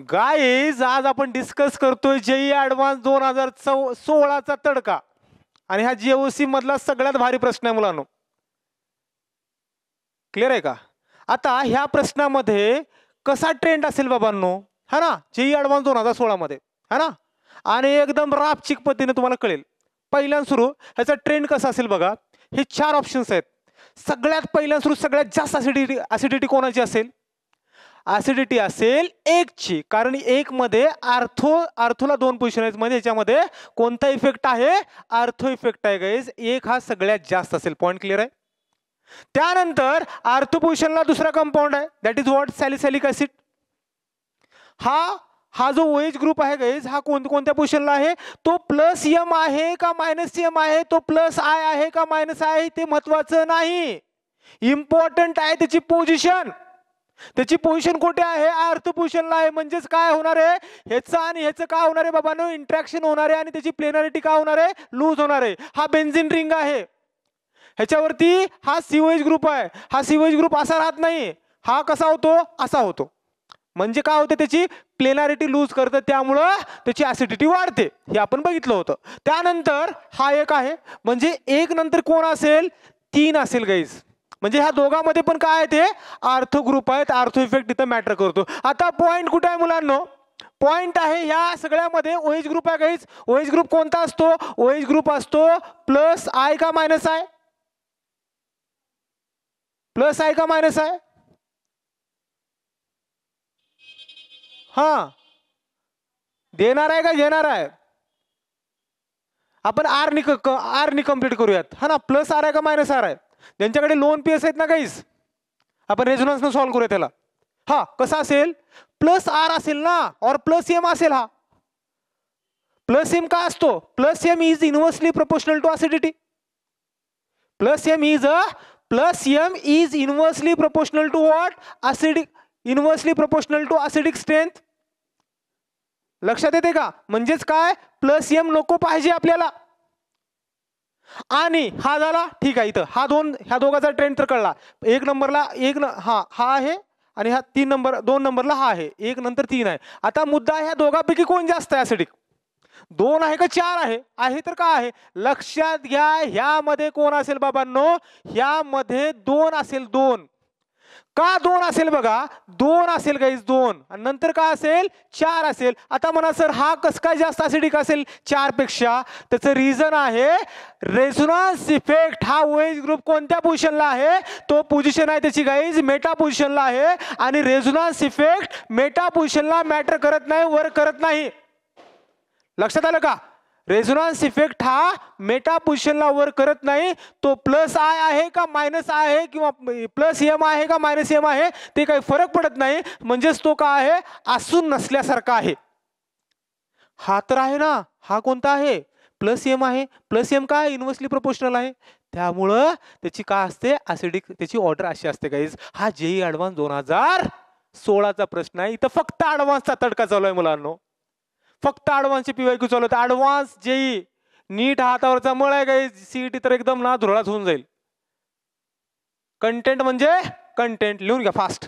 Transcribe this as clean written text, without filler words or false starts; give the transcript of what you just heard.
Guys आज आपण discuss करतोय जेई ऍडव्हान्स 2016चा तडका आणि हा जेओसी मधला सगळ्यात भारी प्रश्न आहे मुलांनो. क्लिअर आहे का? आता ह्या प्रश्नामध्ये कसा ट्रेंड असेल बाबांनो, हा ना, जेई ऍडव्हान्स 2016 मध्ये, हा ना, आणि एकदम रापचिक पद्धतीने तुम्हाला कळेल. पहिल्यांदा सुरू ह्याचा ट्रेंड कसा असेल बघा. हे 4 ऑप्शन्स आहेत. सगळ्यात पहिल्यांदा सुरू सगळ्यात जास्त ऍसिडिटी कोणाची असेल? ऍसिडिटी असेल 1 ची, कारण 1 मध्ये आर्थोला 2 पोझिशन आहेत, म्हणजे याच्यामध्ये कोणता इफेक्ट आहे? आर्थो इफेक्ट आहे गाईज. 1 हा सगळ्यात जास्त असेल. पॉइंट क्लिअर आहे? त्यानंतर आर्थो पोझिशनला दुसरा कंपाऊंड आहे, that is what? Salicylic acid. हा जो OH ग्रुप आहे गाईज, हा कोणत्या पोझिशनला आहे? तो +M आहे का -M आहे? तो +I आहे का -I आहे? ते महत्वाचं नाही, इम्पॉर्टंट आहे त्याची पोझिशन. त्याची पोझिशन कुठे आहे? आर्थो पोझिशनला आहे. म्हणजेच काय होणार आहे? ह्याचं आणि ह्याचं काय होणार आहे बाबांनो? इंट्रॅक्शन होणार आहे आणि त्याची प्लेनॅरिटी काय होणार आहे? लूज होणार आहे. हा बेन्झीन रिंग आहे, ह्याच्यावरती हा COH ग्रुप आहे. हा COH ग्रुप असा राहत नाही, हा कसा होतो? असा होतो. म्हणजे काय होतं? त्याची प्लेनॅरिटी लूज करतं, त्यामुळं त्याची ऍसिडिटी वाढते. हे आपण बघितलं होतं. त्यानंतर हा एक आहे, म्हणजे 1 नंतर कोण असेल? 3 असेल गाईज. म्हणजे ह्या दोघांमध्ये पण काय आहे? ते आर्थो ग्रुप आहेत. आर्थो इफेक्ट इथं मॅटर करतो. आता पॉइंट कुठे आहे मुलांनो? पॉइंट आहे ह्या सगळ्यामध्ये OH ग्रुप आहे गाईज. OH ग्रुप कोणता असतो? OH ग्रुप असतो +I का -I? +I का -I? हा, देणार आहे का घेणार आहे? आपण R नी कंप्लीट करूयात, हा ना. +R आहे का -R आहे? ज्यांच्याकडे लोन PS आहेत ना गाईज, आपण रेझोनन्स न सॉल्व्ह करूया त्याला. हा कसा असेल? +R असेल ना, और +M असेल. हा +M का असतो? +M is inversely proportional to acidity. +M is inversely proportional to what? Acidic. Inversely proportional to acidic strength. लक्षात येते का? म्हणजेच काय? +M नको पाहिजे आपल्याला. आणि हा झाला, ठीक आहे. इथं ह्या दोघांचा ट्रेंड तर कळला. 1 नंबरला हा आहे आणि ह्या 2 नंबरला हा आहे. 1 नंतर 3 आहे. आता मुद्दा ह्या दोघांपैकी कोण जास्त आहे ऍसिडिक? 2 आहे का 4 आहे? आहे तर काय आहे? लक्षात घ्या, ह्यामध्ये कोण असेल बाबांनो? ह्यामध्ये 2 असेल. 2 का 2 असेल बघा? 2 असेल गाईज, 2. आणि नंतर काय असेल? 4 असेल. आता म्हणा सर हा कस काय जास्त ऍसिडिक असेल 4 पेक्षा? त्याचं रिझन आहे रेझोनन्स इफेक्ट. हा OH ग्रुप कोणत्या पोझिशनला आहे? तो पोझिशन आहे त्याची गाईज मेटा पोझिशनला आहे. आणि रेझोनन्स इफेक्ट मेटा पोझिशनला मॅटर करत नाही, वर्क करत नाही. लक्षात आलं का? रेझोनन्स इफेक्ट हा मेटा पोझिशनला वर्क करत नाही. तो +I आहे का -I आहे किंवा +M आहे का -M आहे, ते काही फरक पडत नाही. म्हणजेच तो काय आहे? असून नसल्यासारखा आहे. हा तर आहे ना, हा कोणता आहे? +M आहे. +M काय? इनव्हर्सली प्रोपोर्शनल आहे. त्यामुळं त्याची काय असते? ऍसिडिक. त्याची ऑर्डर अशी असते गाईज. हा जेई ऍडव्हान्स 2016चा प्रश्न आहे. इथं फक्त ऍडव्हान्सचा तडका चालू आहे मुलांनो. फक्त ऍडव्हान्सचे PYQ चालू आहेत. ऍडव्हान्स जेई नीट हातावरचा मळ आहे गाईज. CET तर एकदम ना धुरळाच होऊन जाईल. कंटेंट म्हणजे कंटेंट लिहून घ्या फास्ट.